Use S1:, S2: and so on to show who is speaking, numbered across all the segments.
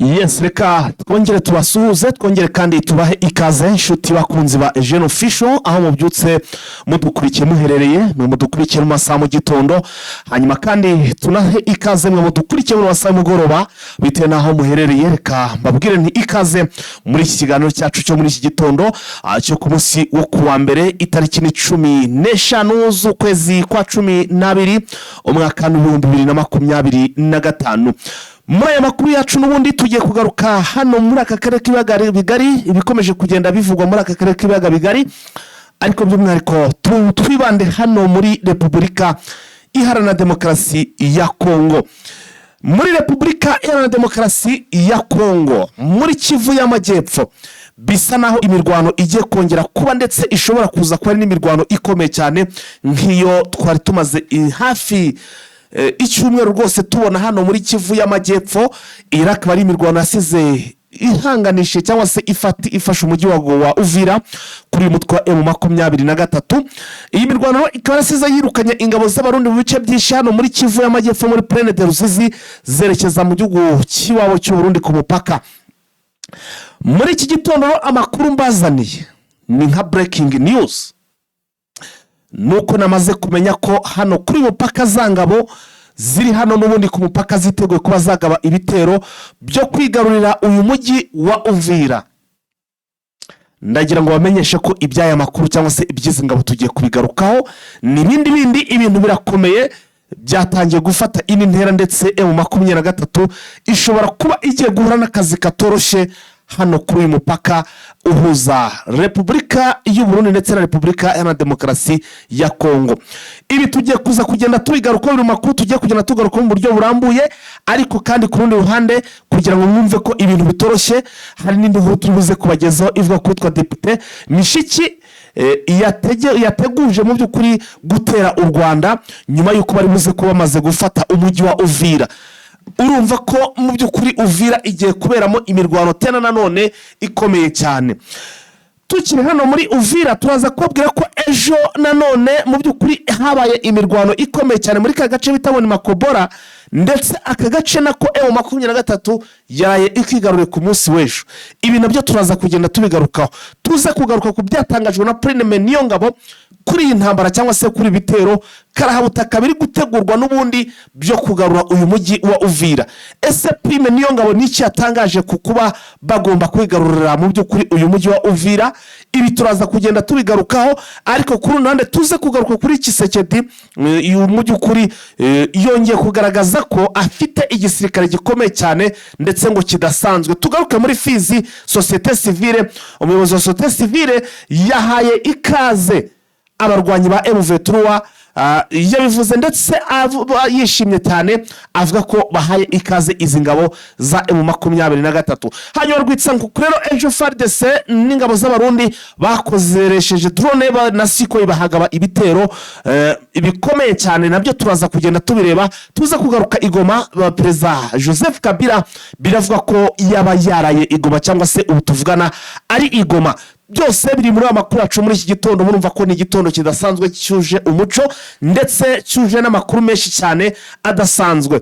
S1: Yes, reka twongere tubasuhuze, twongere kandi tubahe ikaze inshuti bakunzi ba Eugene Official, aho mubyutse mudukurikiye muherereye, mudukurikiye mu masaha mu gitondo, hanyuma kandi tunahe ikaze mwe mudukurikiye mu masaha mugoroba bitewe naho muherereye. Reka mbabwire nti ikaze muri iki kiganiro cyacu cyo muri iki gitondo cyo ku munsi wo kuwa mbere itariki 15 z'ukwezi kwa 12 umwaka wa 2025. Muri aya makuru yacu n'ubundi tugiye kugaruka hano muri aka karere k'ibiyaga bigari, ibikomeje kugenda bivugwa muri aka karere k'ibiyaga bigari, ariko by'umwihariko twibande hano muri Repubulika Iharanira Demokarasi ya Kongo. Muri Repubulika Iharanira Demokarasi ya Kongo, muri Kivu y'Amajyepfo, bisa naho imirwano igiye kongera kuba, ndetse ishobora kuza kuba ari n'imirwano ikomeye cyane nk'iyo twari tumaze hafi icyumweru rwose tubona hano muri Kivu y'Amajyepfo. Iraq bari imirwano yasize ihanganishe cyangwa se ifasha umujyi wa Uvira kuri uyu mutwe wa M23. Iyi mirwano ikaba yasize yirukanye ingabo z'abarundi mu bice byinshi hano muri Kivu y'Amajyepfo, muri Plaine de Ruzizi zerekeza mu gihugu cy'iwabo cy'u Burundi ku mupaka. Muri iki gitondo amakuru mbazaniye ni nka breaking news, nuko namaze kumenya ko hano kuri mupaka zangabo ziri hano n'ubundi ku mupaka ziteguye kuba zagaba ibitero byo kwigarurira uyu mujyi wa Uvira. Ndagira ngo bamenyeshe ko ibyaya makuru cyangwa se ibyizi ngabo tugiye kubigarukaho, n'ibindi ibintu birakomeye byatangiye gufata indi ntera, ndetse M23 ishobora kuba igiye guhura n'akazi katoroshye hano kuri uyu mupaka uhuza Repubulika y'u Burundi ndetse na Repubulika Iharanira Demokarasi ya Kongo. Ibi tugiye kuza kugenda tubigarukaho, biri makuru tugiye kugenda tugarukaho mu buryo burambuye, ariko kandi ku rundi ruhande kugira ngo mwumve ko ibintu bitoroshye, hari n'indi nkuru turibuze kubagezaho ivuga ko twa Depite Mishiki yateguje mu by'ukuri gutera u Rwanda nyuma y'uko bari buze kuba bamaze gufata umujyi wa Uvira. Urumva ko mu by'ukuri Uvira igiye kuberamo imirwano tena nanone ikomeye cyane. Tukiri hano muri Uvira turaza kubabwira ko ejo nanone mu by'ukuri habaye imirwano ikomeye cyane muri ka gace bitabona Makobora, ndetse aka gace nako M23 yaye ikigarure ku munsi w'ejo. Ibi nabyo turaza kugenda tubigarukaho, tuze kugaruka ku byatangajwe na Prime Niyongabo kuri iyi ntambara cyangwa se kuri bitero karahabutaka biri gutegurwa n'ubundi byo kugarura uyu mujyi wa Uvira. Ese Prime Niyongabo n'iki yatangaje ku kuba bagomba kwigarurira mu by'ukuri uyu mujyi wa Uvira? Ibi turaza kugenda tubigarukaho, ariko kuri nande tuze kugaruka kuri Kisekedi. Uyu mujyi ukuri yongeye kugaragaza ko afite igisirikare gikomeye cyane ndetse ngo kidasanzwe. Tugaruke muri Fizi, societe civile, umuyobozi wa societe civile yahaye ikaze abarwanyi ba M23, yabivuze ndetse yishimye cyane, avuga ko bahaye ikaze izi ngabo za M23. Hanyuma rwitsa ngo rero ejo FARDC n'ingabo z'abarundi bakozeresheje drone na siko ibahagaba ibitero ibikomeye cyane, nabyo turaza kugenda tubireba. Tuza kugaruka Igoma, Perezida Joseph Kabila biravuga ko yaba yaraye Igoma cyangwa se ubu tuvugana ari Igoma. Byose biri muri amakuru yacu muri iki gitondo. Murumva ko ni igitondo kidasanzwe cyuje umuco ndetse cyuje n'amakuru menshi cyane adasanzwe.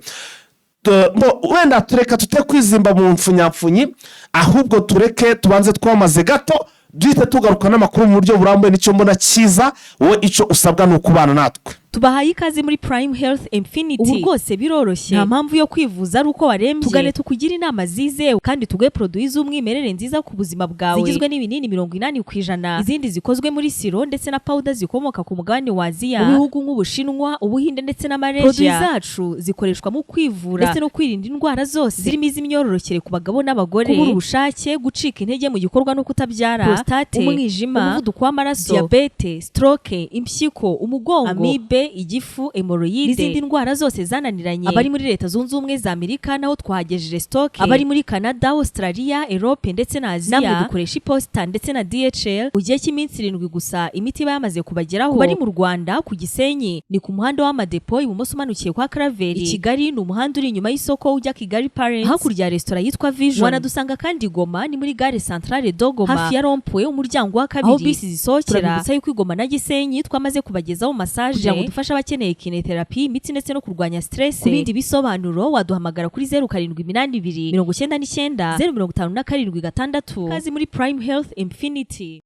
S1: Wenda tureka kwizimba mu mfunyapfunyi, ahubwo tureke tubanze twamaze gato duhite tugaruka n'amakuru mu buryo burambuye. Nicyo mbona cyiza, wowe icyo usabwa ni ukubana natwe.
S2: Tubahaye ikaze muri Prime Health Infinity. Ubu rwose biroroshye, nta mpamvu yo kwivuza ari uko warembye. Tugane tukugira inama zizewe kandi tuguhe produits z'umwimerere nziza ku buzima bwawe, zigizwe n'ibinini 80%, izindi zikozwe muri siro ndetse na powder zikomoka ku mugabane wa Aziya, mu bihugu nk'Ubushinwa, Ubuhinde ndetse na Malaysia. Produits zacu zikoreshwa mu kwivura ndetse no kwirinda indwara zose zirimo iz'imyororokere ku bagabo n'abagore, kubura ubushake, gucika intege mu gikorwa no kutabyara, prostate, umwijima, umuvuduko w'amaraso, diabete, stroke, impyiko, umugongo, amibe, igifu, hemorrhoide n'izindi ndwara zose zananiranye. Abari muri Leta Zunze Ubumwe za Amerika naho twagejeje stock, abari muri Canada, Australia, Europe ndetse na Aziya namwe dukoresha iposita ndetse na DHL mu gihe cy'iminsi 7 gusa imiti bayamaze kubageraho. Bari mu Rwanda ku Gisenyi ni ku muhanda w'Amadepo ibumoso umanukiye kwa Karaveri. I Kigali ni umuhanda uri inyuma y'isoko ujya Kigali Parents, hakurya ya restaurant yitwa Vision. Wanadusanga kandi Goma ni muri gare centrale Dogoma hafi ya Rompoe umuryango wa kabiri aho bisi zisokera. Turabibutsa yuko Igoma na Gisenyi twamaze kubagezaho massage ifasha abakeneye kinetherapy imitsi ndetse no kurwanya stress. Ku bindi bisobanuro waduhamagara kuri 0782 99 057 kazi muri Prime Health Infinity.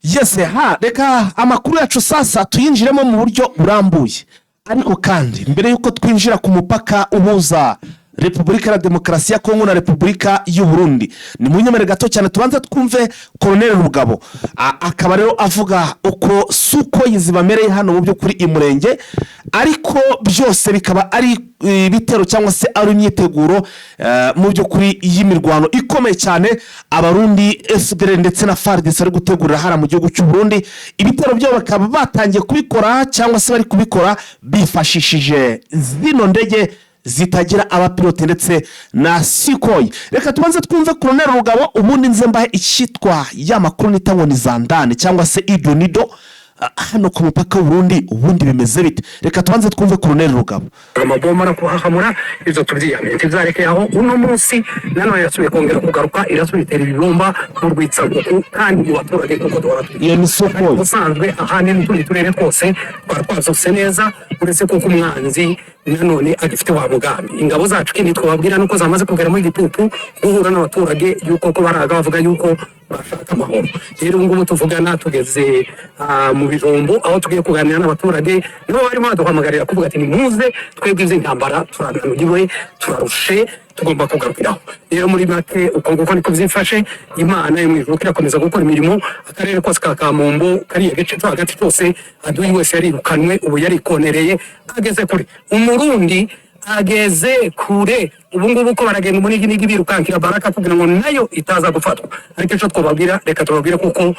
S1: Yes, reka amakuru yacu sasa tuyinjiremo mu buryo burambuye. Ariko kandi mbere yuko twinjira ku mupaka uhuza Repubulika ya Demokarasi ya Kongo na Repubulika y'u Burundi, ni mu nyemere gato cyane tubanza twumve Colonel Rugabo akaba rero avuga uko suko yizibamereye hano mu byo kuri imurenge, ariko byose bikaba ari bitero cyangwa se ari imyiteguro mu byo kuri yimirwano ikomeye cyane abarundi FDL ndetse na FARDC ari gutegurira hara mu gihugu cy'u Burundi. Ibitero byo bakaba batangiye kubikora cyangwa se bari kubikora bifashishije zino ndege zitagira abapilote ndetse na Sukhoi. Reka tubanze twumve Colonel Rugabo ubundi nze mbahe icyitwa ya makuru nitangoni zandane cyangwa se idonido hano ku mupaka w'u Burundi ubundi bimeze bite. Reka tubanze twumve Colonel Rugabo.
S3: Amabomba no kuhahamura izo tubyiyamye tizareke aho uno munsi nano yasubiye kongera kugaruka irasubitera ibibomba mu rwitsa kandi mu baturage kuko duhora
S1: iyo ni Sukhoi
S3: usanzwe ahandi n'utundi turere twose twazose neza uretse ko umwanzi nanone agifite wa mugambi. Ingabo zacu kindi twababwira nuko zamaze kugera muri gipupu guhura n'abaturage yuko ko baraga bavuga yuko bashaka amahoro. Rero ngubu tuvugana tugeze mu bijombo aho tugiye kuganira n'abaturage nibo barimo baduhamagarira kuvuga ati nimuze twebwe izi ntambara turananiwe turarushe tugomba kugarukiraho. Rero muri make uko nguko niko byifashe. Imana yo mwijuru kirakomeza gukora imirimo. Akarere kose ka Kamombo kariye gace to hagati cyose aduyi wese yarirukanwe ubu yarikonereye ageze kuri umurundi ageze kure. Ubu ngubu ko baragenda umunigi nigi birukankira Baraka kugira ngo nayo itaza gufatwa. Ariko cyo twababwira reka tubabwira kuko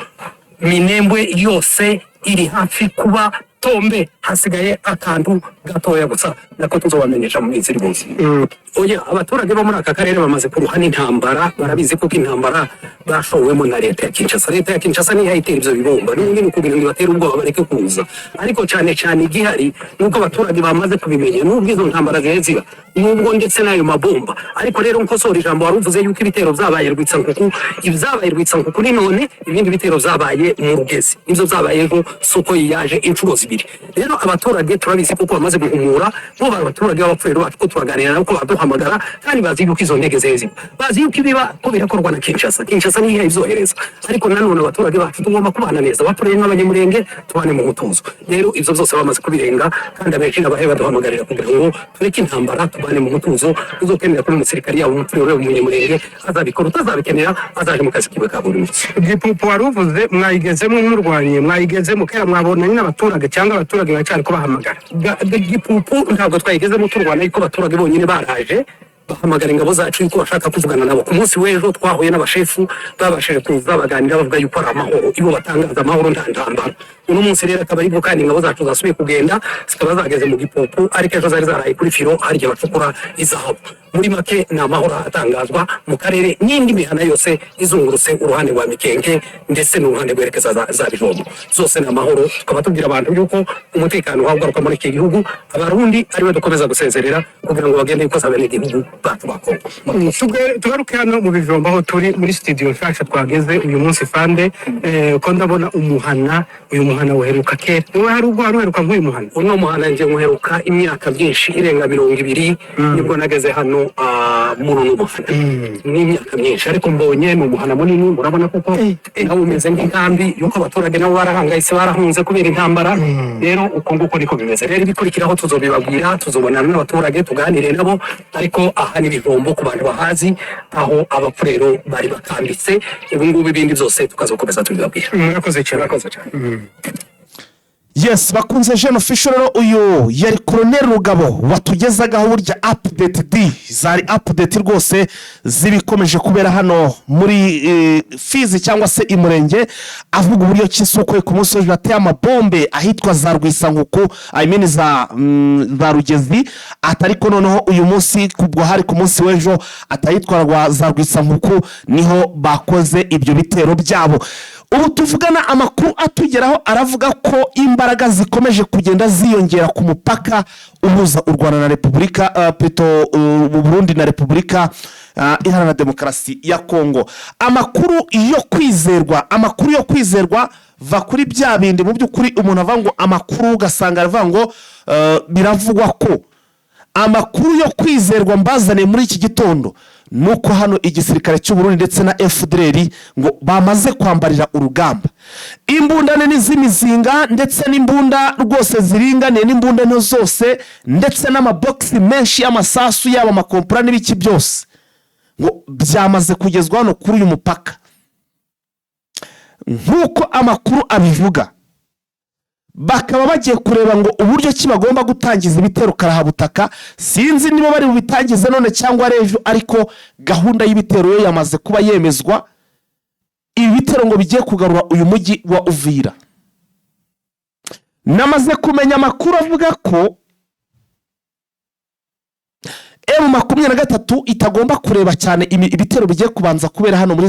S3: Minembwe yose iri hafi kuba tombe, hasigaye akantu gatoya gusa nako tuzobamenyesha mu minsi rwose. Oya abaturage bo muri aka karere bamaze kuruhana intambara, barabizi ko intambara bashowemo na leta ya Kinshasa. Leta ya Kinshasa ni yayitera ibyo bibomba n'ubundi kugira ngo batera ubwoba bareke kuza, ariko cyane cyane igihari nuko abaturage bamaze kubimenya n'ubwo izo ntambara ziba nubwo ndetse nayo mabomba. Ariko rero nko sori jambo waruvuze yuko ibitero byabaye Rwitsankuku, ibyabaye Rwitsankuku ni none ibindi bitero byabaye mu Rugezi, ibyo byabaye ngo Sukhoi yaje inshuro zibiri. Rero abaturage turabizi kuko bamaze guhumura bo abaturage b'abapfuye bacu ko turaganira nako baduhamagara kandi bazi yuko izo ndege zezi bazi yuko ibiba ko birakorwa na Kinshasa. Kinshasa ni izohereza, ariko nanone abaturage bacu tugomba kubana neza bapfuye n'abanyamurenge tubane mu mutuzo. Rero ibyo byose bamaze kubirenga kandi abenshi nabahe baduhamagarira kugira ngo tureke intambara tubane mu mutuzo. Uzokenera kuri umusirikari yabo umupfuye umunyamurenge azabikora, utazabikenera azaje mu kazi kiwe ka buri munsi. Gipupu waruvuze mwayigezemo murwanye mwayigezemo kera mwabonanye n'abaturage cyangwa abaturage bacyari kubahamagara. Gipupu ntabwo twayigezemo turwana ariko abaturage bonyine baraje bahamagara ingabo zacu yuko bashaka kuvugana nabo. Ku munsi w'ejo twahuye n'abashefu babashije kuza baganira bavuga yuko ari amahoro, ibo batangaza amahoro nta ntambara. Uno munsi rero akaba aribwo kandi ingabo zacu zasubiye kugenda zikaba zageze mu Gipupu, ariko ejo zari zaraye kuri Firo harya bacukura izahabu. Muri make ni amahoro atangazwa mu karere n'indi mihana yose izungurutse uruhande rwa Mikenge ndetse n'uruhande rwerekeza za Bijombo, zose ni amahoro. Tukaba tubwira abantu yuko umutekano wagaruka muri iki gihugu, abarundi ariwe dukomeza gusezerera kugira ngo bagende yuko zabene igihugu bacu bako. Tugaruke hano mu Bijombo aho turi muri studio nshyashya twageze uyu munsi Fande, ko ndabona umuhana, uyu muhana uheruka kera. Niwe hari ubwo uheruka nk'uyu muhana? Uno muhana nje muheruka imyaka byinshi irenga 200 nibwo nageze hano muri uno muhana. Ni imyaka myinshi ariko mbonye ni umuhana munini, murabona kuko nawe umeze nk'inkambi yuko abaturage nabo barahangayitse barahunze kubera intambara. Rero uko nguko niko bimeze. Rero ibikurikiraho tuzobibabwira, tuzobonana n'abaturage tuganire nabo, ariko aha ni Bijombo ku bantu bahazi aho abapfurero bari bakambitse. Ubu ngubu ibindi byose tukazokomeza tubibabwira. Murakoze cyane.
S1: Yes, bakunze Jeune Official rero uyu yari Colonel Rugabo watugezagaho burya update zari update rwose zibikomeje kubera hano muri Fizi cyangwa se imurenge, avuga uburyo Sukhoi ku munsi w'ejo ateye amabombe ahitwa za Rwisankuku za Rugezi, atariko noneho uyu munsi kubwo hari ku munsi w'ejo atahitwa za Rwisankuku niho bakoze ibyo bitero byabo. Ubu tuvugana amakuru atugeraho aravuga ko imbaraga zikomeje kugenda ziyongera ku mupaka uhuza u Rwanda na Repubulika u Burundi na Repubulika Iharanira Demokarasi ya Kongo. Amakuru yo kwizerwa va kuri bya bindi mu by'ukuri umuntu avuga ngo amakuru ugasanga aravuga ngo biravugwa ko amakuru yo kwizerwa mbazane muri iki gitondo nuko hano igisirikare cy'u Burundi ndetse na FDLR ngo bamaze kwambarira urugamba imbunda nini z'imizinga ndetse n'imbunda rwose ziringaniye n'imbunda nto zose ndetse n'amaboxi menshi y'amasasu yaba amakompura n'ibiki byose ngo byamaze kugezwa hano kuri uyu mupaka nk'uko amakuru abivuga bakaba bagiye kureba ngo uburyo ki bagomba gutangiza ibitero karahabutaka sinzi niba bari bubitangize none cyangwa rejo ariko gahunda y'ibitero yo yamaze kuba yemezwa ibitero ngo bigiye kugarura uyu mujyi wa Uvira namaze kumenya amakuru avuga ko M23 itagomba kureba cyane ibitero bigiye kubanza kubera hano muri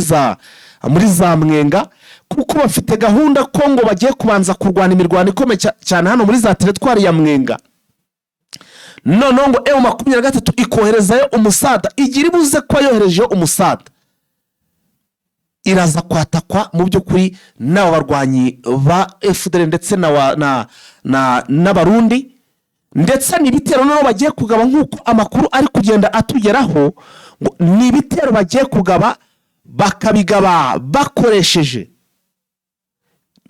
S1: za Mwenga kuko bafite gahunda ko ngo bagiye kubanza kurwana imirwano ikomeye cyane hano muri za teritwari ya Mwenga none ngo M23 ikoherezayo umusada igira ibuze ko yoherejeyo umusada iraza kwatakwa mu by'ukuri n'abo barwanyi ba FDL ndetse n'abarundi ndetse n'ibitero nabo bagiye kugaba nk'uko amakuru ari kugenda atugeraho ngo n'ibitero bagiye kugaba bakabigaba bakoresheje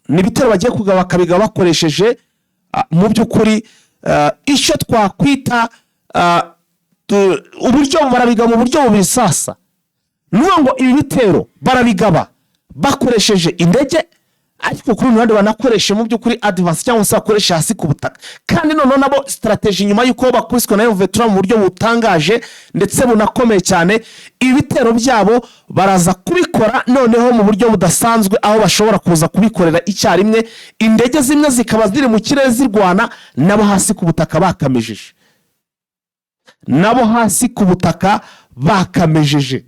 S1: n'ibitero bagiye kugaba bakabigaba bakoresheje mu by'ukuri icyo twakwita uburyo barabiga mu buryo bubiri sasa nuko ngo ibi bitero barabigaba bakoresheje indege ariko kuri ruhande banakoresha mu by'ukuri advance cyangwa se bakoresha hasi ku butaka kandi none nabo strategy nyuma yuko bakubiswe na M23 mu buryo butangaje ndetse bunakomeye cyane ibitero byabo baraza kubikora noneho mu buryo budasanzwe aho bashobora kuza kubikorera icyarimwe indege zimwe zikaba ziri mu kirere zirwana nabo hasi ku butaka bakamejeje nabo hasi ku butaka bakamejeje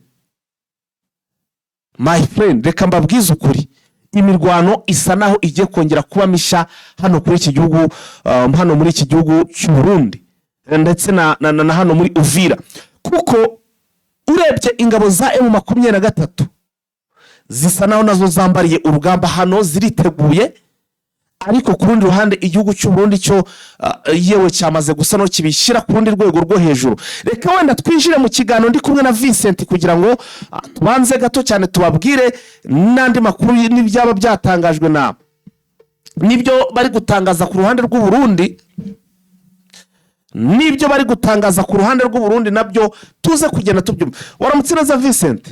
S1: my friend reka mbabwize ukuri imirwano isa naho igiye kongera kuba misha hano kuri iki gihugu hano muri iki gihugu cy'u Burundi ndetse na hano muri Uvira kuko urebye ingabo za M23 zisa naho nazo zambariye urugamba hano ziriteguye ariko ku rundi ruhande igihugu cy'u Burundi cyo yewe cyamaze gusa no kibishyira ku rundi rwego rwo hejuru reka wenda twinjire mu kiganiro ndi kumwe na Vincent kugira ngo tubanze gato cyane tubabwire n'andi makuru n'ibyaba byatangajwe nibyo bari gutangaza ku ruhande rw'u Burundi nibyo bari gutangaza ku ruhande rw'u Burundi nabyo tuze kugenda tubyumva waramutse neza Vincent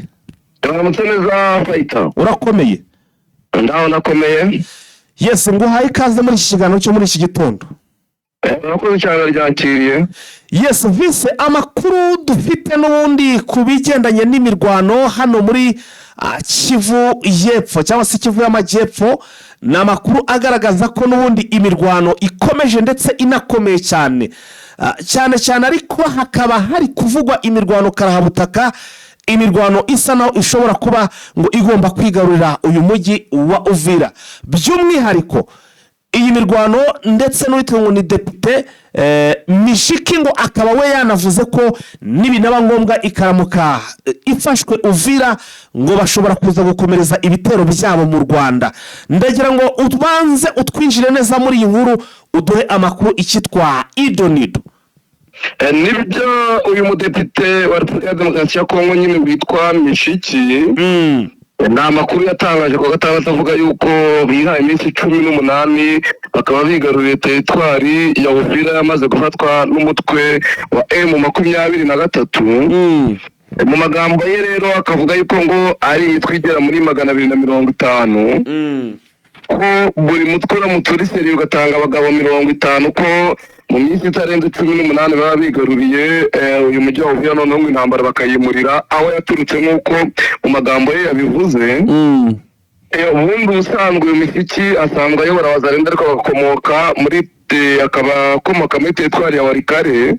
S4: waramutse neza Faita
S1: urakomeye
S4: ndaho nakomeye
S1: yes nguhaye ikaze muri iki kiganiro cyo muri iki gitondo
S4: urakoze cyane ryakiriye
S1: yes Vice amakuru dufite n'ubundi kubigendanye n'imirwano hano muri Kivu y'Epfo cyangwa se Kivu y'Amajyepfo n'amakuru agaragaza ko n'ubundi imirwano ikomeje ndetse inakomeye cyane cyane ariko hakaba hari kuvugwa imirwano karahabutaka imirwano isa naho ishobora kuba ngo igomba kwigarurira uyu mujyi wa Uvira by'umwihariko iyi mirwano ndetse n'uwitwa ngo ni Depite Mishiki ngo akaba we yanavuze ko nibinaba ngombwa ikaramuka ifashwe Uvira ngo bashobora kuza gukomereza ibitero byabo mu Rwanda ndagira ngo ubanze utwinjire neza muri iyi nkuru uduhe amakuru ikitwa idonido
S4: nibyo uyu mudepite wa Repubulika ya Demokarasi ya Kongo nyine witwa Mishiki ni amakuru yatangaje ku gatandatu avuga yuko bihaye iminsi 18 bakaba bigaruriye teritwari ya Uvira yamaze gufatwa n'umutwe wa M23 mu magambo ye rero akavuga yuko ngo ari imitwe igera muri 250 ko buri mutwe uramutse ugatanga abagabo 50 ko mu minsi itarenze 18 baba bigaruriye uyu mujyi wa Uvira noneho ngo intambara bakayimurira aho yaturutse nk'uko mu magambo ye yabivuze ubundi usanzwe uyu Mishiki asanzwe ayobora abazarenda ariko bagakomoka muri akaba akomoka muri teritwari ya Warikare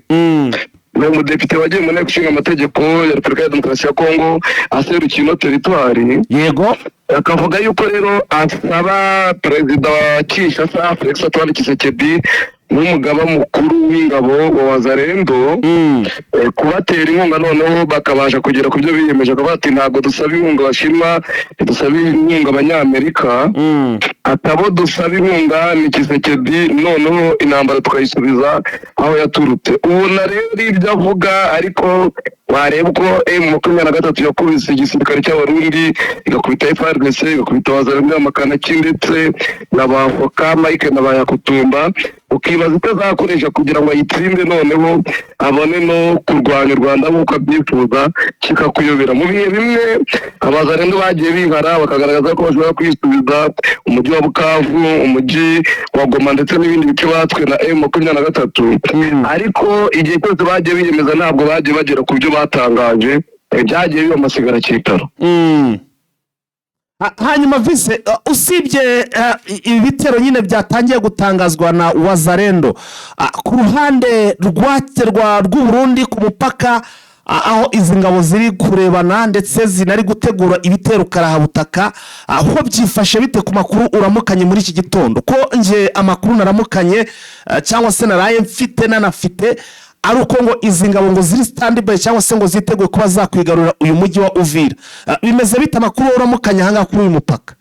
S4: ni umudepite wagiye mu nteko ishinga amategeko ya Repubulika ya Demokarasi ya Kongo aserukiye ino teritwari
S1: yego
S4: akavuga yuko rero asaba perezida wa Kinshasa Felix Antoine Tshisekedi n'umugaba mukuru w'ingabo wa Wazalendo kubatera inkunga noneho bakabasha kugera ku byo biyemeje akavuga ati ntabwo dusaba inkunga Abashinwa dusaba inkunga Abanyamerika atabo dusaba inkunga ni Tshisekedi noneho intambara tukayisubiza aho yaturutse ubona rero ibyo avuga ariko wareba ko M23 yakubise igisirikare cy'Abarundi igakubita FARDC igakubita Wazalendo amakanaki ndetse n'abavoka Mike n'abayakutumba ukibaza utazakoresha kugira ngo ayitsinde noneho abone no kurwanya u Rwanda nk'uko abyifuza kikakuyobera mu bihe bimwe Abazalendo bagiye bihara bakagaragaza ko bashobora kwisubiza umujyi wa Bukavu umujyi wa Goma ndetse n'ibindi bice batwe na M23 ariko igihe cyose bagiye biyemeza ntabwo bagiye bagera ku byo batangaje byagiye biba amasigara cyitaro.
S1: Hanyuma vise usibye ibitero nyine byatangiye gutangazwa na Wazalendo ku ruhande rw'u Burundi ku mupaka aho izi ngabo ziri kurebana ndetse zinari gutegura ibitero karahabutaka aho byifashe bite ku makuru uramukanye muri iki gitondo ko nje amakuru naramukanye cyangwa se naraye mfite nanafite ari uko ngo izi ngabo ngo ziri standby cyangwa se ngo ziteguye kuba zakwigarura uyu mujyi wa Uvira bimeze bite amakuru uramukanye hanga kuri uyu mupaka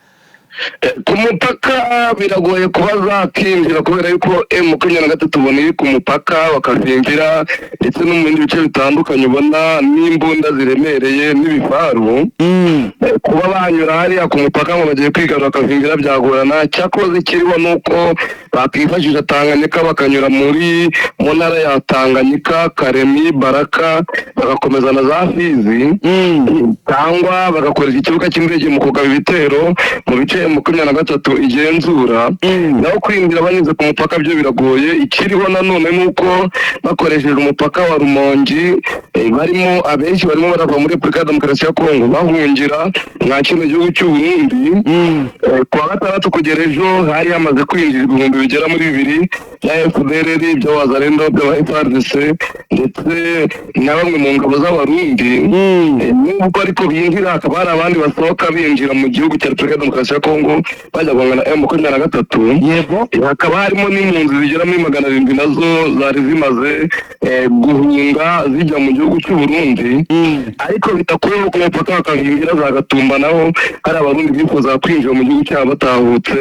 S4: ku mupaka biragoye kuba zakinjira kubera yuko M23 tuboneye ku mupaka bakazinjira ndetse no mu bindi bice bitandukanye ubona n'imbunda ziremereye n'ibifaru kuba banyura hariya ku mupaka ngo bagiye kwigarura bakazinjira byagorana cyakoze kiriho nuko bakifashisha Tanganyika bakanyura mu ntara ya Tanganyika Karemi Baraka bagakomeza na za Fizi cyangwa bagakoresha ikibuga cy'indege mu kugaba ibitero mu bice M23 igenzura naho kwinjira banyuze ku mupaka byo biragoye ikiriho nanone nuko bakoresheje umupaka wa Rumongi barimo abenshi barimo barava muri Republika ya Demokarasi ya Kongo bahungira mwa kino gihugu cy'u Burundi kwa gatandatu kugera ejo hari hamaze kwinjira ibihumbi bigera muri 2 ya FDLR byo Wazalendo byo FARDC ndetse na bamwe mu ngabo z'Abarundi nubwo ariko binjira akaba hari abandi basohoka binjira mu gihugu cya Republika ya Demokarasi ya Kongo bajya guhangana M23 yego hakaba harimo n'impunzi zigera muri 700 nazo zari zimaze guhunga zijya mu gihugu cy'u Burundi ariko bitakuye ko mupaka bakahingira zagatumba naho hari Abarundi bifuza kwinjira mu gihugu cyabo batahutse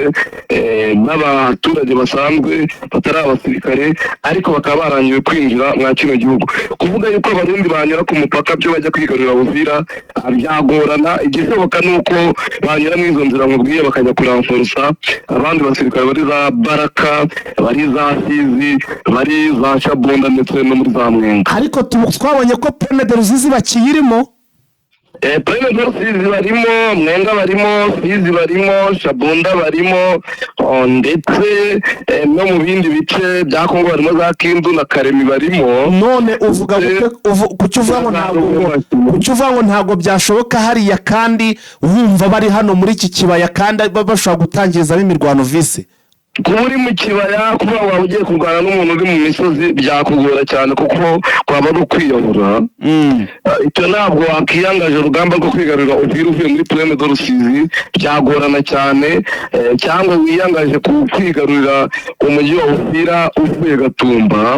S4: n'abaturage basanzwe batari abasirikare ariko bakaba barangiye kwinjira mwa kino gihugu kuvuga yuko Abarundi banyura ku mupaka byo bajya kwigarurira Uvira byagorana igishoboka nuko banyura mu izo nzira nkubwiye bakajya kuramforsa abandi basirikare bari za Baraka bari za Fizi bari za Shabunda ndetse no muri za Mwenga
S1: ariko twabonye ko Pene de Ruzizi bakiyirimo
S4: Pene de Ruzizi barimo Mwenga barimo Fizi barimo Shabunda barimo ndetse no mu bindi bice bya Kongo barimo za Kindu na Karemi barimo
S1: none uvuga kucyuva ngo ntago byashoboka hariya kandi wumva bari hano muri iki kibaya kandi bashobora gutangiriza imirwano vise
S4: kuri mu kibaya kuba waba ugiye kurwana n'umuntu uri mu misozi byakugora cyane kuko kwaba ari ukwiyahura icyo ntabwo wakiyangaje urugamba rwo kwigarurira Uvira uvuye muri Pene de Ruzizi byagorana cyane cyangwa wiyangaje kwigarurira umujyi wa Uvira uvuye Gatumba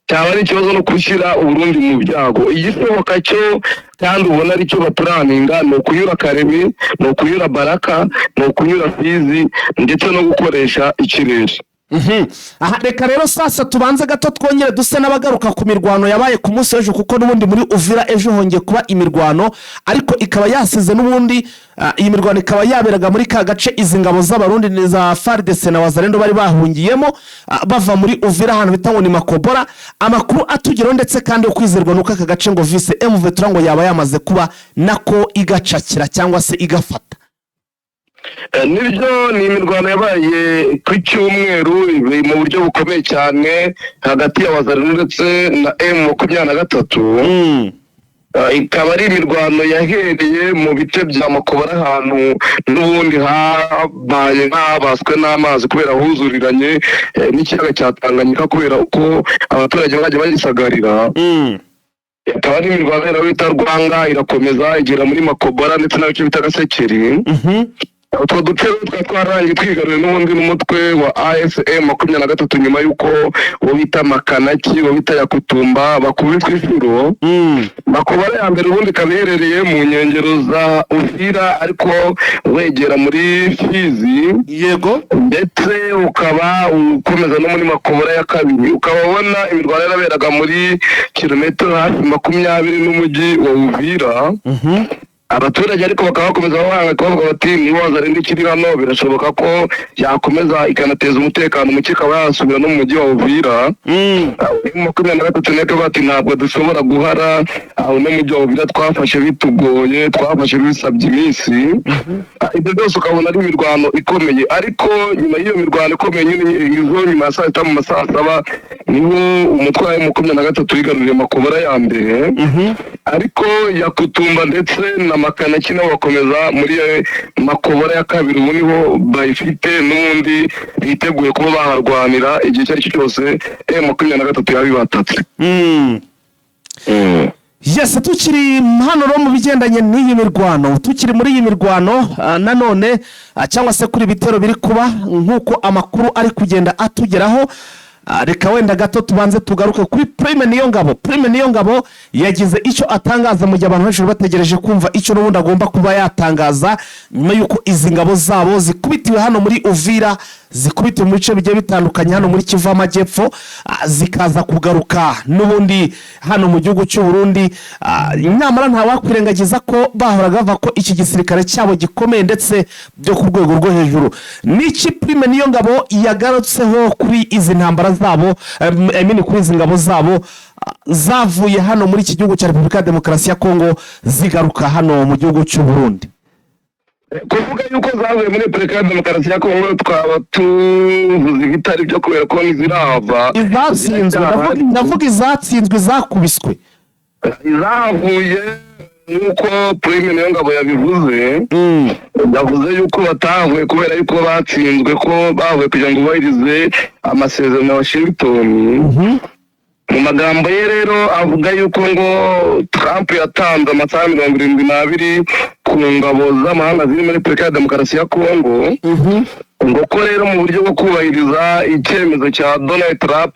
S4: cyaba ari ikibazo no gushyira Uburundi mu byago igisohoka cyo kandi ubona ari cyo bapuraninga no kunyura Karemi no kunyura Baraka no kunyura Fizi ndetse no gukoresha ikirere
S1: aha reka rero sasa tubanze gato twongere duse n'abagaruka ku mirwano yabaye ku munsi w'ejo kuko n'ubundi muri Uvira ejo hongeye kuba imirwano ariko ikaba yasize n'ubundi iyi mirwano ikaba yaberaga muri ka gace izi ngabo z'Abarundi za FARDC na Wazalendo bari bahungiyemo bava muri Uvira ahantu bita ngo ni Makobora amakuru atugeraho ndetse kandi ukwizerwa nuko aka gace ngo vise M23 ngo yaba yamaze kuba nako igacakira cyangwa se igafata
S4: nibyo ni imirwano yabaye ku cyumweru mu buryo bukomeye cyane hagati ya Wazalendo ndetse na M23 ikaba ari imirwano yahereye mu bice bya Makobora ahantu n'ubundi habaye nk'abaswe n'amazi kubera huzuriranye n'ikiyaga cya Tanganyika kubera uko abaturage bagiye bagisagarira akaba ari imirwano bita Rwanga irakomeza igera muri Makobora ndetse n'abice bita Gasekeri utwo duce twarangiye twigaruriye n'ubundi n'umutwe wa AFM 23 nyuma y'uko uwo bita Makanaki uwo bita Yakutumba bakubitwa inshuro. Makobara ya mbere ubundi kaberereye mu nkengero za Uvira ariko wegera muri Fizi.
S1: Yego.
S4: Ndetse ukaba ukomeza no muri Makobara ya kabiri ukaba ubona imirwano yaraberaga muri kilometero hafi 20 n'umujyi wa Uvira. Abaturage ariko bakaba bakomeza bahanga kuvuga bati niwaza rindi kiri hano birashoboka ko yakomeza ikanateza umutekano muke akaba yasubira no mu mujyi wa Uvira. 23 neka bati ntabwo dushobora guhara aho no mujyi wa Uvira twafashe bitugoye twafashe bisabye iminsi. Ibyo byose ukabona ari imirwano ikomeye ariko nyuma y'iyo mirwano ikomeye izo nyuma ya saa 7 mu masaha 7 niho umutwe wa 23 wigaruriye Makobara ya mbere. Ariko Yakutumba ndetse na Makanaki nabo bakomeza muri Makobara ya kabiri ubu niho bayifite n'undi biteguye kuba baharwanira igihe cyari cyose 23 yabibatatse.
S1: Yes, tukiri hano ro mu bigendanye n'iyi mirwano tukiri muri iyi mirwano nanone cyangwa se kuri bitero biri kuba nkuko amakuru ari kugenda atugeraho. Reka wenda gato tubanze tugaruke kuri Prime Niyongabo. Prime Niyongabo yagize icyo atangaza mu gihe abantu benshi bategereje kumva icyo n'ubundi agomba kuba yatangaza nyuma yuko izi ngabo zabo zikubitiwe hano muri Uvira, zikubitiwe mu bice bigiye bitandukanye hano muri Kivu Amajyepfo, zikaza kugaruka n'ubundi hano mu gihugu cy'u Burundi. Nyamara nta wakwirengagiza ko bahoraga bava ko iki gisirikare cyabo gikomeye ndetse byo ku rwego rwo hejuru. Niki Prime Niyongabo yagarutseho kuri izi ntambara zabo kuri izi ngabo zabo zavuye hano muri iki gihugu cya Repubulika ya Demokarasi ya Kongo zigaruka hano mu gihugu cy'u Burundi?
S4: Kuvuga yuko zavuye muri Repubulika ya Demokarasi ya Kongo twaba tuvuze ibitari byo kubera ko nizirava
S1: izatsinzwe. Ndavuga izatsinzwe zakubiswe
S4: zavuye nuko Prime Niyongabo yabivuze. Yavuze yuko batavuye kubera yuko batsinzwe ko bavuye kugira ngo bahirize amasezerano ya Washington. Mu magambo ye rero avuga yuko ngo Trump yatanze amasaha 72 ku ngabo z'amahanga ziri muri Repubulika ya Demokarasi ya Kongo. Ngo ko rero mu buryo bwo kubahiriza icyemezo cya Donald Trump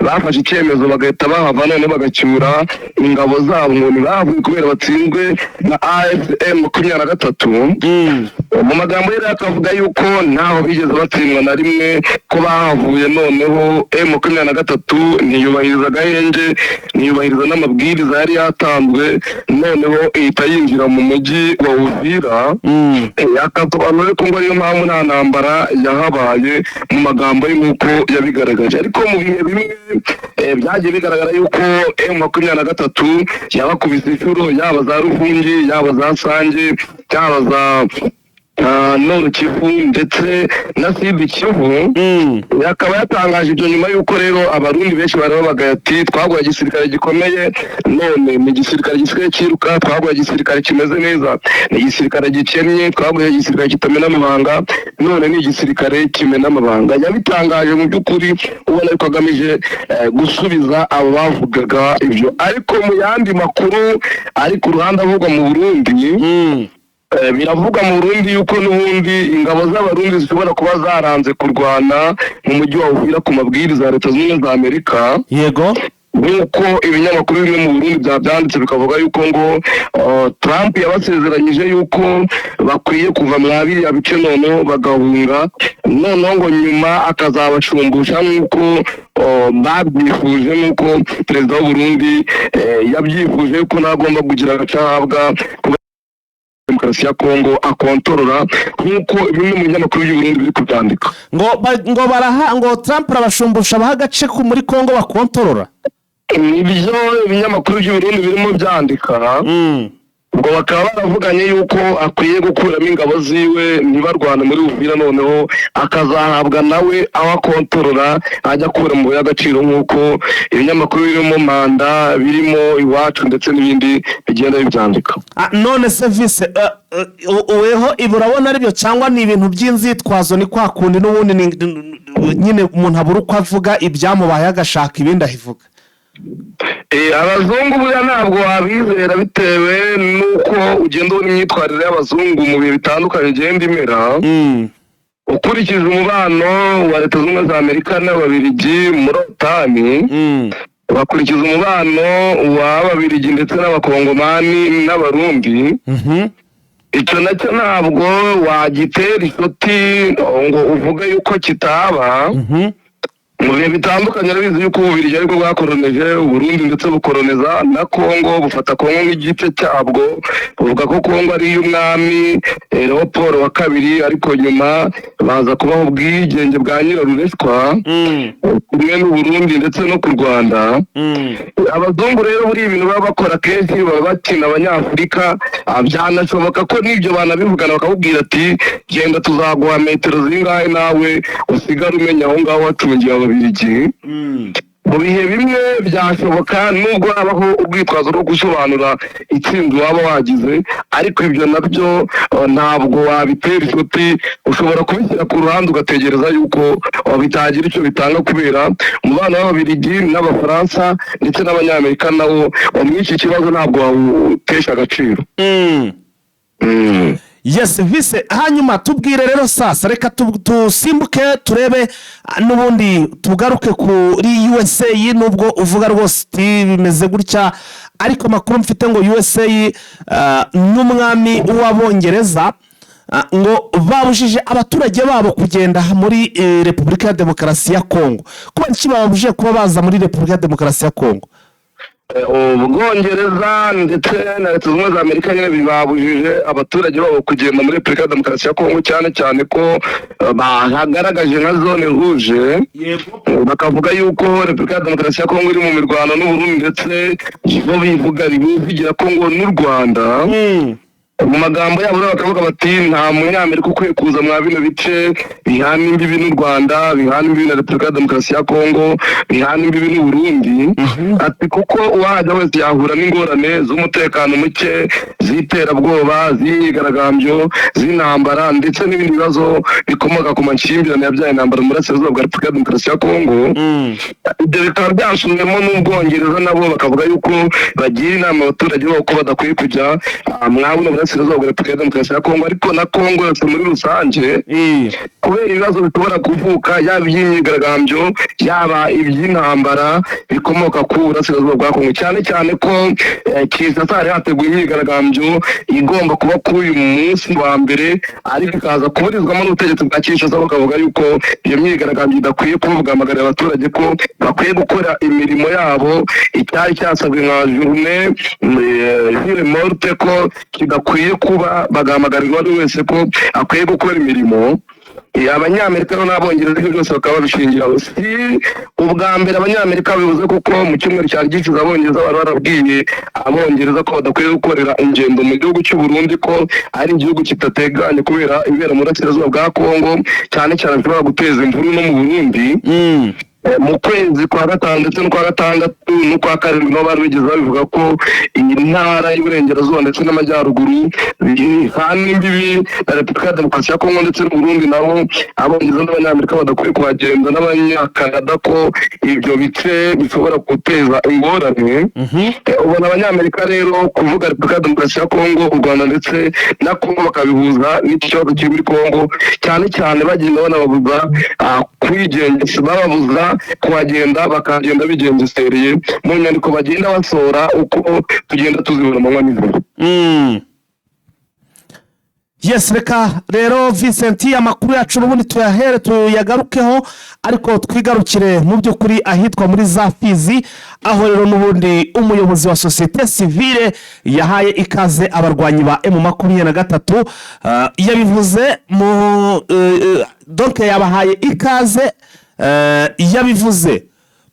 S4: bafashe icyemezo bagahita bahava none bagacyura ingabo zabo ngo bavuye kubera batsinzwe na AFM 23. Mu magambo ye akavuga yuko ntaho bigeze batsindwa na rimwe ko bahavuye noneho M23 ntiyubahiriza gahenge ntiyubahiriza n'amabwiriza yari yatanzwe noneho ihita yinjira mu mujyi wa Uvira. Yakasobanura ko ngo ariyo mpamvu nta ntambara yahabaye mu magambo y'uko yabigaragaje. Ariko mu bihe bimwe byagiye bigaragara yuko M23 yabakubise inshuro yaba za Rufungi yaba za Sange yaba za Nord Kivu ndetse na Sud Kivu. Yakaba yatangaje ibyo nyuma yuko rero abarundi benshi barabaga ati twaguye igisirikare gikomeye none ni igisirikare gisigaye kiruka, twaguye igisirikare kimeze neza, ni igisirikare gikennye, twaguye igisirikare kitamena amabanga none ni igisirikare kimena amabanga. Yabitangaje mu by'ukuri ubona yuko agamije gusubiza abo bavugaga ibyo. Ariko mu yandi makuru ari ku ruhande avugwa mu Burundi, biravuga mu Burundi yuko n'ubundi ingabo z'abarundi zishobora kuba zaranze kurwana mu mujyi wa Uvira ku mabwiriza ya Leta Zunze Ubumwe za Amerika.
S1: Yego.
S4: Nuko ibinyamakuru bimwe mu Burundi byabyanditse bikavuga yuko ngo Trump yabasezeranyije yuko bakwiye kuva muri ya bice noneho bagahunga noneho ngo nyuma akazabashumbusha nk'uko babyifuje, nk'uko perezida w'u Burundi yabyifuje yuko nagomba kugira agacahabwa Demokarasi ya Kongo akontorora nk'uko bimwe mu binyamakuru by'u Burundi biri kubyandika.
S1: Ngo Trump arabashumbusha abaha agace muri Kongo bakontorora.
S4: Ibyo ibinyamakuru by'u Burundi birimo byandika. Ngo bakaba baravuganye yuko akwiye gukuramo ingabo ziwe ntibarwana muri Uvira noneho akazahabwa nawe aho akontorora ajya kura mu y'agaciro nk'uko ibinyamakuru birimo Manda birimo Iwacu ndetse n'ibindi bigenda bibyandika.
S1: None service uweho iburabona aribyo cyangwa ni ibintu by'inzitwazo ni kwa kundi n'ubundi nyine umuntu abura uko avuga ibyamubaye agashaka ibindi ahivuga?
S4: abazungu buriya ntabwo wabizera bitewe n'uko ugenda ubona imyitwarire y'abazungu mu bihe bitandukanye igenda imera. Ukurikije umubano wa Leta Zunze Ubumwe za Amerika n'Ababiligi muri otani, bakurikiza umubano w'Ababiligi ndetse n'Abakongomani n'Abarundi. Icyo nacyo ntabwo wagitera ishoti ngo uvuge yuko kitaba. Mu bihe bitandukanye arabizi yuko Ububiligi ariko bwakoroneje Uburundi ndetse bukoroniza na Kongo, bufata Kongo nk'igice cyabwo, buvuga ko Kongo ari iy'umwami Leopold wa kabiri, ariko nyuma baza kubaho ubwigenge bwa Nyirarureshwa kumwe n'Uburundi ndetse no ku Rwanda. Abazungu rero buri ibintu baba bakora kenshi baba bakina Abanyafurika, byanashoboka ko n'ibyo banabivugana bakakubwira ati genda tuzaguha metero zingahe nawe usigare umenya aho ngaho wacungiye Ababiligi. Mu bihe bimwe byashoboka nubwo habaho ubwitwazo rwo gusobanura itsinzi waba wagize, ariko ibyo nabyo ntabwo wabitera ishoti. Ushobora kubishyira ku ruhande ugategereza yuko bitagira icyo bitanga, kubera umubano w'Ababiligi n'Abafaransa ndetse n'Abanyamerika nawo muri iki kibazo ntabwo wawutesha agaciro.
S1: Yes, Vise, hanyuma tubwire rero sasa, reka tusimbuke turebe n'ubundi tugaruke kuri USA. Nubwo uvuga rwose bimeze gutya, ariko makuru mfite ngo USA n'umwami w'Abongereza ngo babujije abaturage babo kugenda muri Repubulika ya Demokarasi ya Kongo. Kubera iki babujije kuba baza muri Repubulika ya Demokarasi ya Kongo?
S4: Ubwongereza ndetse na Leta Zunze Ubumwe za Amerika nyine babujije abaturage babo kugenda muri Repubulika ya Demokarasi ya Kongo, cyane cyane ko bahagaragaje nka zone rouge. Bakavuga yuko Repubulika ya Demokarasi ya Kongo iri mu mirwano n'Uburundi, ndetse bo bivuga bivugira Kongo n'u Rwanda. Mu magambo yabo bakavuga bati nta munyamerika ukwiye kuza mwa bino bice bihana imbibi n'u Rwanda, bihana imbibi na Repubulika ya Demokarasi ya Kongo, bihana imbibi n'u Burundi. Ati kuko uwajya wese yahura n'ingorane z'umutekano muke, z'iterabwoba, z'imyigaragambyo, z'intambara ndetse n'ibindi bibazo bikomoka ku makimbirane yabyaye intambara mu burasirazuba bwa Repubulika ya Demokarasi ya Kongo. Ibyo bikaba byasuzumwemo n'Ubwongereza, nabo bakavuga yuko bagira inama abaturage babo ko badakwiye kujya mwabona burasirazuba bwa Repubulika ya Demokarasi ya Kongo, ariko na Kongo yose muri rusange, kubera ibibazo bishobora kuvuka, yaba iby'imyigaragambyo yaba iby'intambara bikomoka ku burasirazuba bwa Kongo, cyane cyane ko Kinshasa hari hateguye imyigaragambyo igomba kuba kuri uyu munsi wa mbere, ariko ikaza kuburizwamo n'ubutegetsi bwa Kinshasa, bakavuga yuko iyo myigaragambyo idakwiye kuvugaamagarira abaturage ko bakwiye gukora imirimo yabo. Icyari cyasabwe nka journée morte ko kidakwiye kuba, bagahamagarira buri wese ko akwiye gukora imirimo. Abanyamerika n'Abongereza ibyo byose bakaba babishingira. Si ubwa mbere Abanyamerika bivuze kuko mu cyumweru cyari gishize Abongereza bari barabwiye Abongereza ko badakwiye gukorera ingendo mu gihugu cy'u Burundi, ko ari igihugu kitateganye kubera ibera mu burasirazuba bwa Kongo, cyane cyane bishobora guteza imvururu no mu Burundi. Mu kwezi kwa gatanu ndetse no kwa gatandatu no kwa karindwi nabo bari bigeze babivuga ko iyi ntara y'Iburengerazuba ndetse n'Amajyaruguru bihana imbibi na Repubulika ya Demokarasi ya Kongo ndetse n'Uburundi, nabo Abongereza n'Abanyamerika badakwiye kuhagenda, n'Abanyakanada ko ibyo bice bishobora guteza ingorane. Ubona Abanyamerika rero kuvuga Repubulika ya Demokarasi ya Kongo, u Rwanda ndetse na Kongo bakabihuza n'ikibazo kiri muri Kongo, cyane cyane bagenda banababuza kwigengesera, bababuza kuhagenda, bakagenda bigengesereye mu nyandiko bagenda basora uko tugenda tuzibona amanywa n'ijoro.
S1: Yes, reka rero Vincent, amakuru yacu n'ubundi tuyagarukeho, ariko twigarukire mu by'ukuri ahitwa muri za Fizi, aho rero n'ubundi umuyobozi wa societe civile yahaye ikaze abarwanyi ba M23. Yabivuze mu donc yabahaye ikaze, yabivuze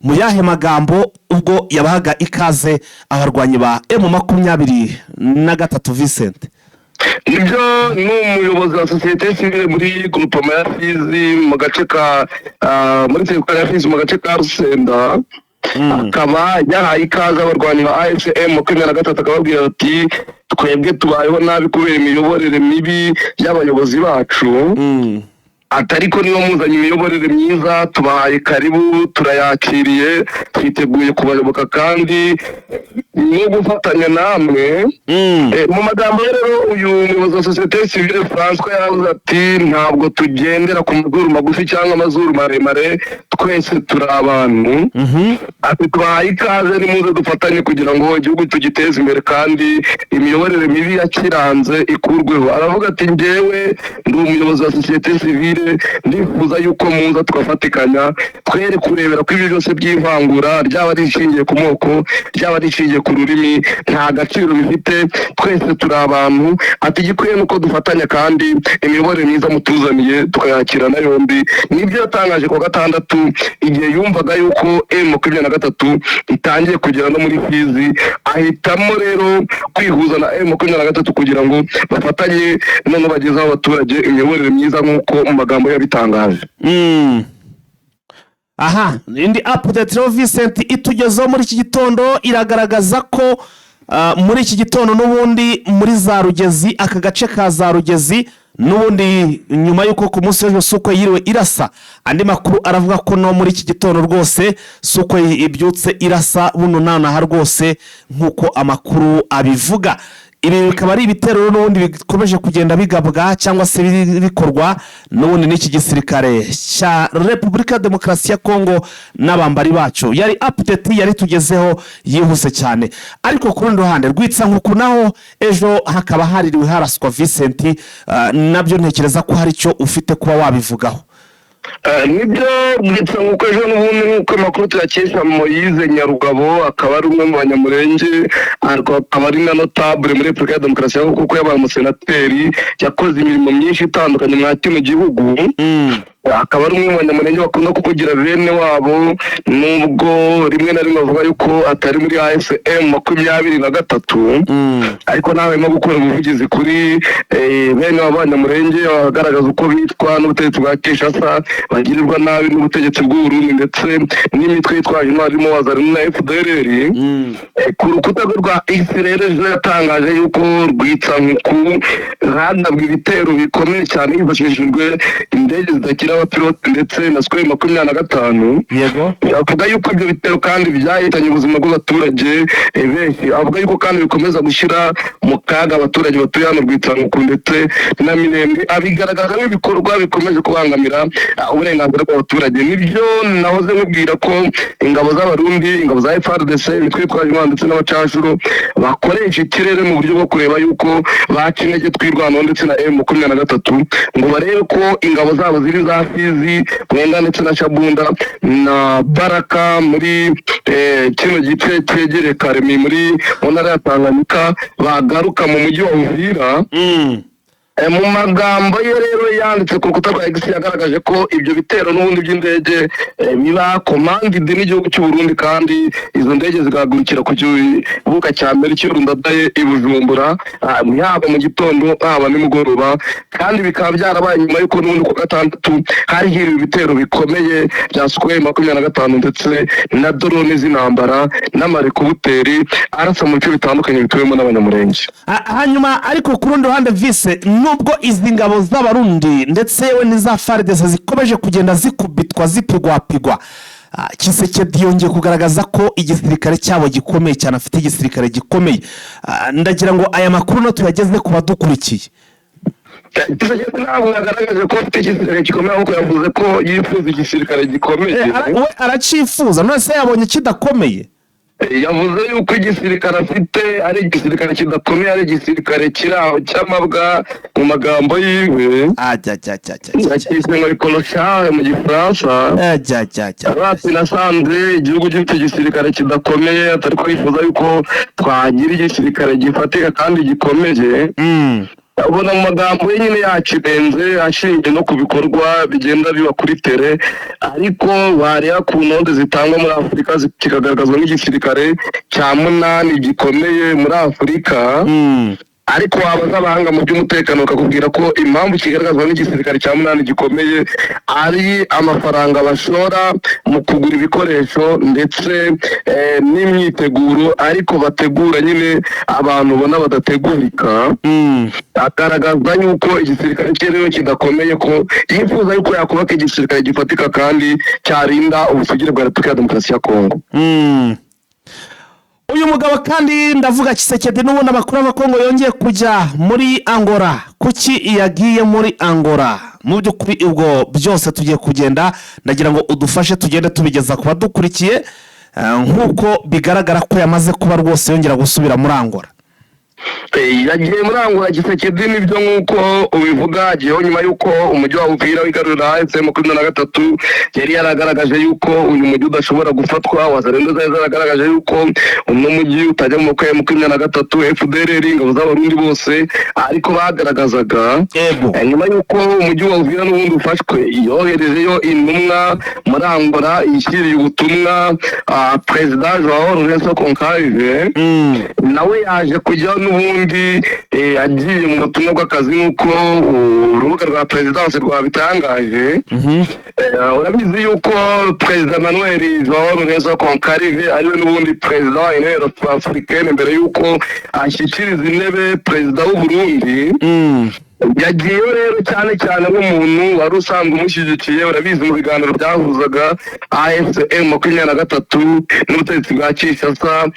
S1: mu yahe magambo ubwo yabahaga ikaze abarwanyi ba M23? Vincent,
S4: ibyo ni umuyobozi wa societe civile muri groupement ya Fizi mu gace ka muri teritwari ya Fizi mu gace ka Rusenda, akaba yahaye ikaze abarwanyi ba AFC/M 23, akababwira ati twebwe tubayeho nabi kubera imiyoborere mibi y'abayobozi bacu. atariko niba muzanye imiyoborere myiza tubahaye karibu turayakiriye twiteguye kubayoboka kandi no gufatanya namwe. Mu magambo rero uyu muyobozi wa sosiyete sivile François yavuze ati ntabwo tugendera ku mazuru magufi cyangwa amazuru maremare, twese turi abantu. Ati twahaye ikaze nimuze dufatanye kugira ngo igihugu tugiteze imbere kandi imiyoborere mibi yakiranze ikurweho. Aravuga ati njyewe ndi umuyobozi wa sosiyete sivile, ndifuza yuko muza tugafatikanya twere kurebera ko ibyo byose by'ivangura ryaba rishingiye ku moko ryaba rishingiye ku rurimi nta gaciro bifite, twese turi abantu. Ati igikwiye nuko dufatanya kandi imiyoborere myiza mutuzaniye tukayakirana yombi. Nibyo yatangaje ku gatandatu igihe yumvaga yuko M23 itangiye kugera no muri Fizi, ahitamo rero kwihuza na M23 kugira ngo bafatanye none bagezaho abaturage imiyoborere myiza nk'uko mu magambo yabitangaje.
S1: Aha, indi update rero Vincent itugezeho muri iki gitondo iragaragaza ko muri iki gitondo n'ubundi muri za Rugezi, aka gace ka za Rugezi n'ubundi nyuma y'uko ku munsi w'ejo Suko yiriwe irasa, andi makuru aravuga ko no muri iki gitondo rwose Suko ibyutse irasa buno nanaha rwose nk'uko amakuru abivuga. Ibi bikaba ari ibitero n'ubundi bikomeje kugenda bigabwa cyangwa se bikorwa n'ubundi n'iki gisirikare cya Repubulika Demokarasi ya Kongo n'abambari bacu. Yari update yari tugezeho yihuse cyane, ariko ku rundi ruhande rwitsa nkuko naho ejo hakaba haririwe haraswa Vincent, nabyo ntekereza ko hari icyo ufite kuba wabivugaho.
S4: Nibyo mwitsa nkuko ejo n'ubundi nk'uko amakuru tuyakesha Moise Nyarugabo akaba ari umwe mu banyamurenge, akaba ari na notable muri Repubulika ya Demokarasi ya Kongo kuko yabaye umusenateri, yakoze imirimo myinshi itandukanye mwa kino gihugu. Akaba ari umwe mu banyamurenge bakunda kukugira bene wabo, nubwo rimwe na rimwe bavuga yuko atari muri AFM 23, ariko nawe mo gukora ubuvugizi kuri bene w'abanyamurenge bagaragaza uko bitwa n'ubutegetsi bwa Kinshasa bagirirwa nabi n'ubutegetsi bw'Uburundi ndetse n'imitwe yitwaje intwari mo wazari na FDLR. Ku rukuta rwa Israel yatangaje yuko rwitsanku hadabwa ibitero bikomeye cyane hifashishijwe indege zidakira abapilote ndetse na Sukhoi 25.
S1: Yego,
S4: avuga yuko ibyo bitero kandi byahitanye ubuzima bw'abaturage benshi. Avuga yuko kandi bikomeza gushyira mu kaga abaturage batuye hano rwitsanku ndetse na Minembwe, abigaragaza nk'ibikorwa bikomeje kubangamira uburenganzira bw'abaturage. Nibyo nahoze nkubwira ko ingabo z'abarundi, ingabo za FARDC, imitwe yitwaje intwaro ndetse n'abacashuro bakoresha ikirere mu buryo bwo kureba yuko baca intege twirwanaho ndetse na M23 ngo barebe ko ingabo zabo ziri za Fizi, Mwenga ndetse na Shabunda na Baraka muri kino gice cyegereye Karemi muri ntara ya Tanganyika bagaruka mu mujyi wa Uvira. Mu magambo ye rero yanditse ku rukuta rwa X yagaragaje ko ibyo bitero n'ubundi by'indege biba commanded n'igihugu cy'u Burundi kandi izo ndege zigahagurukira ku kibuga cya mbere cy'Urundadaye i Bujumbura yaba mu gitondo haba nimugoroba, kandi bikaba byarabaye nyuma y'uko n'ubundi ku gatandatu hari ibi bitero bikomeye bya Sukhoi 25 ndetse na drone z'intambara n'amarekubuteri arasa mu bice bitandukanye bituyemo n'abanyamurenge.
S1: Hanyuma ariko ku rundi ruhande Vice, nubwo izi ngabo z'abarundi ndetse yewe n'iza FARDC zikomeje kugenda zikubitwa zipigwapigwa, Kisekedi yongeye kugaragaza ko igisirikare cyabo gikomeye cyane, afite igisirikare gikomeye. Ndagira ngo aya makuru no tuyageze ku badukurikiye.
S4: Kisekedi ntabwo yagaragaje ko afite igisirikare gikomeye, ahubwo yavuze ko yifuza igisirikare gikomeye.
S1: We aracifuza, none se yabonye kidakomeye?
S4: Yavuze yuko igisirikare afite ari igisirikare kidakomeye, ari igisirikare kiraho cy'amabwa mu magambo yiwe. Yakiswe Colossal mu Gifaransa. Nasanze igihugu gifite igisirikare kidakomeye, atari ko yifuza yuko twagira igisirikare gifatika kandi gikomeye. Abona mu magambo ye nyine yacibenze ashingiye no ku bikorwa bigenda biba kuri tere, ariko bariya ku ntonde zitangwa muri Afurika kikagaragazwa nk'igisirikare cya 8 gikomeye muri Afurika. ariko wabaza abahanga mu by'umutekano bakakubwira ko impamvu kigaragazwa n'igisirikare cya munani gikomeye ari amafaranga bashora mu kugura ibikoresho ndetse n'imyiteguro, ariko bategura nyine abantu ubona badategurika. Agaragaza yuko igisirikare cyerewe kidakomeye, ko yifuza yuko yakubaka igisirikare gifatika kandi cyarinda ubusugire bwa Repubulika ya Demokarasi ya Kongo.
S1: Uyu mugabo kandi ndavuga Tshisekedi n'ubundi amakuru ava ko ngo yongeye kujya muri Angola. Kuki yagiye muri Angola? Mu by'ukuri ubwo byose tugiye kugenda, ndagira ngo udufashe tugende tubigeza ku badukurikiye, nk'uko bigaragara ko yamaze kuba rwose yongera gusubira muri Angola.
S4: Yagiye muri Angola Tshisekedi nibyo nk'uko ubivuga, agiyeho nyuma y'uko umujyi wa Uvira wigarurira M23 yari yaragaragaje yuko uyu mujyi udashobora gufatwa. Wazalendo zari zaragaragaje yuko uno mujyi utajya mu maboko ya M23, FDLR, ingabo z'abarundi bose ariko bagaragazaga. Nyuma y'uko umujyi wa Uvira n'ubundi ufashwe, yoherejeyo intumwa muri Angola ishyiriye ubutumwa President Joao Lourenço Concalve. Nawe yaje kujya n'ubundi agiye mu butumwa bw'akazi nk'uko urubuga rwa Perezidansi rwabitangaje. Urabizi yuko Perezida Manuel Joao Lourenço Concalve ariwe n'ubundi Perezida wa Union Africaine mbere yuko ashyikiriza intebe Perezida w'u Burundi. Yagiyeyo rero cyane cyane nk'umuntu wari usanzwe umushyigikiye. Urabizi mu biganiro byahuzaga AFC/M23 n'ubutegetsi bwa Kinshasa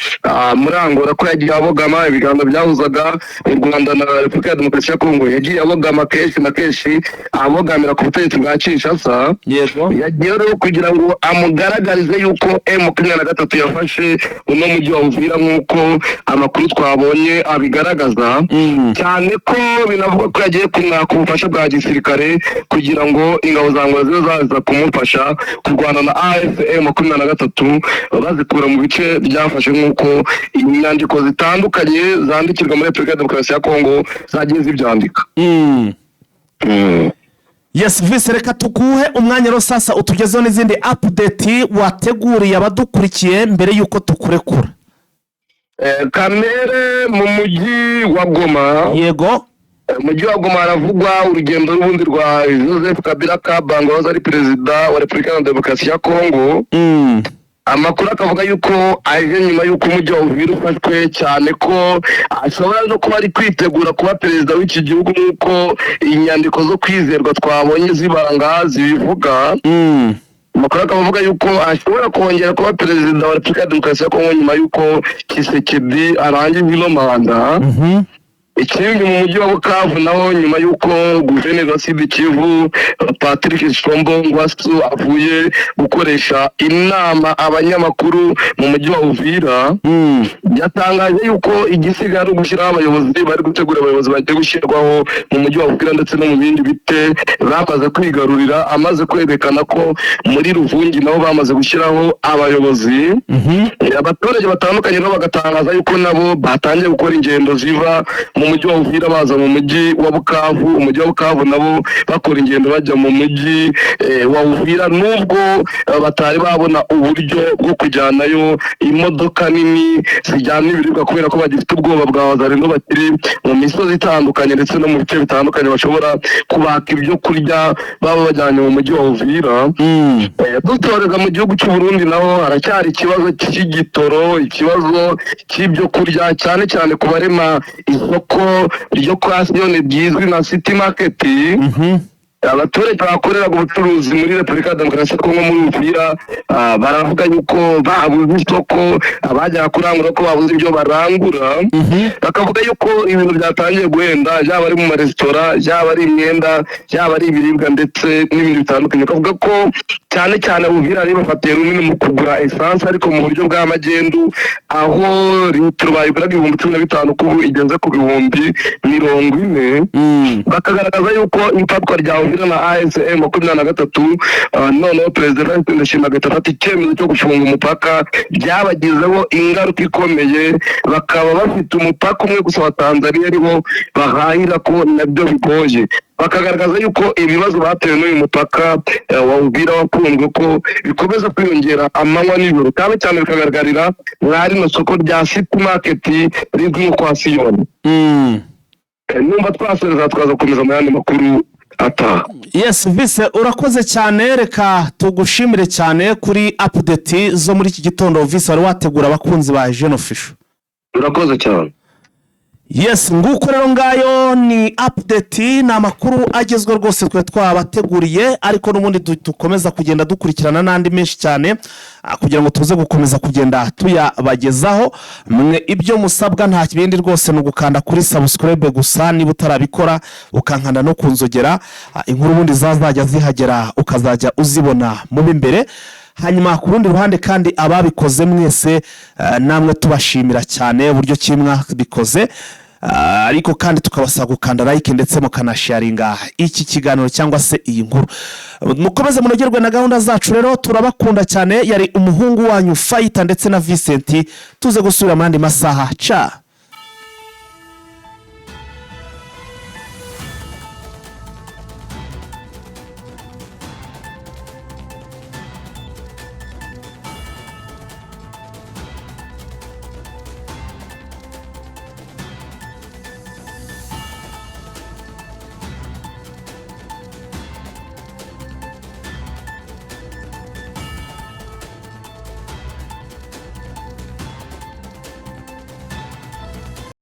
S4: muri Angola, ko yagiye abogama ibiganiro byahuzaga u Rwanda na Repubulika ya Demokarasi ya Kongo. Yagiye abogama kenshi na kenshi abogamira ku butegetsi bwa Kinshasa. Yagiye rero kugira ngo amugaragarize yuko M23 yafashe uno mujyi wa Uvira nk'uko amakuru twabonye abigaragaza, cyane ko binavuga ko yagiye kumwaka ubufasha bwa gisirikare kugira ngo ingabo za Angola zibe zaza kumufasha kurwana na AFC/M23 bazikura mu bice byafashe, nk'uko inyandiko zitandukanye zandikirwa muri Repubulika ya Demokarasi ya Kongo zagiye zibyandika.
S1: Yes, Vice, reka tukuhe umwanya rero sasa utugezeho n'izindi update wateguriye abadukurikiye mbere yuko tukurekura.
S4: Kamere mu mujyi wa Goma.
S1: Yego.
S4: Mujyi wa Goma haravugwa urugendo rubundi rwa Joseph Kabila Kabange wahoze ari perezida wa Repubulika ya Demokarasi ya Kongo. Amakuru akavuga yuko aje nyuma y'uko umujyi wa Uvira ufashwe, cyane ko ashobora no kuba ari kwitegura kuba perezida w'iki gihugu nk'uko inyandiko zo kwizerwa twabonye zibaranga zibivuga. Amakuru akavuga yuko ashobora kongera kuba perezida wa Repubulika ya Demokarasi ya Kongo nyuma y'uko Tshisekedi arangije ino manda. Ikindi mu mujyi wa Bukavu naho nyuma y'uko guverineri wa Sud Kivu Patrick Tshilombo Ngwasu avuye gukoresha inama abanyamakuru mu mujyi wa Uvira, yatangaje yuko igisigara gushyiraho abayobozi bari gutegura abayobozi bagiye gushyirwaho mu mujyi wa Uvira ndetse no mu bindi bite bamaze kwigarurira. Amaze kwerekana ko muri Ruvungi nabo bamaze gushyiraho abayobozi. Abaturage batandukanye nabo bagatangaza yuko nabo batangiye gukora ingendo ziva mu mujyi wa Uvira baza mu mujyi wa Bukavu. Umujyi wa Bukavu nabo bakora ingendo bajya mu mujyi wa Uvira, nubwo batari babona uburyo bwo kujyanayo imodoka nini zijyana ibiribwa kubera ko bagifite ubwoba bwa Wazalendo bakiri mu misozi itandukanye ndetse no mu bice bitandukanye bashobora kubaka ibyo kurya baba bajyanye mu mujyi wa Uvira. Dutoreza mu gihugu cy'u Burundi naho haracyari ikibazo cy'igitoro, ikibazo cy'ibyo kurya, cyane cyane ku barema isoko ryo kwa Siyoni byizwi na City Market. Abaturage bakoreraga ubucuruzi muri Repubulika ya Demokarasi ya Kongo muri Uvira baravuga yuko babuze isoko, abajya kurangura ko babuze ibyo barangura. Bakavuga yuko ibintu byatangiye guhenda, yaba ari mu maresitora, yaba ari imyenda, yaba ari ibiribwa ndetse n'ibindi bitandukanye. Bakavuga ko cyane cyane Uvira ari bafatiye runini mu kugura essence ariko mu buryo bwa magendu, aho litiro bayiguraga 15,000 kubu igenze ku 40,000. Bakagaragaza yuko ifatwa rya Uvira na AFC/M23 noneho Perezida Ndayishimiye agafata icyemezo cyo gufunga umupaka byabagizeho ingaruka ikomeye. Bakaba bafite umupaka umwe gusa wa Tanzania ariho bahahira ko nabyo bigoye. Bakagaragaza yuko ibibazo batewe n'uyu mupaka wa Uvira wakunzwe ko bikomeza kwiyongera amanywa n'ijoro, cyane cyane bikagaragarira mwari no soko rya City Market rizwi kwa Siyoni. numva twasoreza twaza gukomeza mu yandi makuru ataha.
S1: Yes Vise urakoze cyane, reka tugushimire cyane kuri update zo muri iki gitondo Vise wari wategura abakunzi ba Jeune Official.
S4: Urakoze cyane.
S1: Yes, nguko rero ngayo ni update na makuru agezwe rwose twe twabateguriye, ariko n'ubundi dukomeza kugenda dukurikirana nandi menshi cyane kugira ngo tuze gukomeza kugenda tuyabagezaho. Mwe ibyo musabwa nta kibindi rwose no gukanda kuri subscribe gusa, niba utarabikora ukankanda no kunzogera inkuru ubundi zazajya zihagera ukazajya uzibona mu bimbere. Hanyuma ku rundi ruhande kandi ababikoze mwese namwe tubashimira cyane uburyo kimwa bikoze, ariko kandi tukabasaba gukanda like ndetse mukanasharinga iki kiganiro cyangwa se iyi nkuru. Mukomeze munogerwe na gahunda zacu rero, turabakunda cyane. Yari umuhungu wanyu Fighter ndetse na Vincent, tuze gusubira mu yandi masaha. Cha.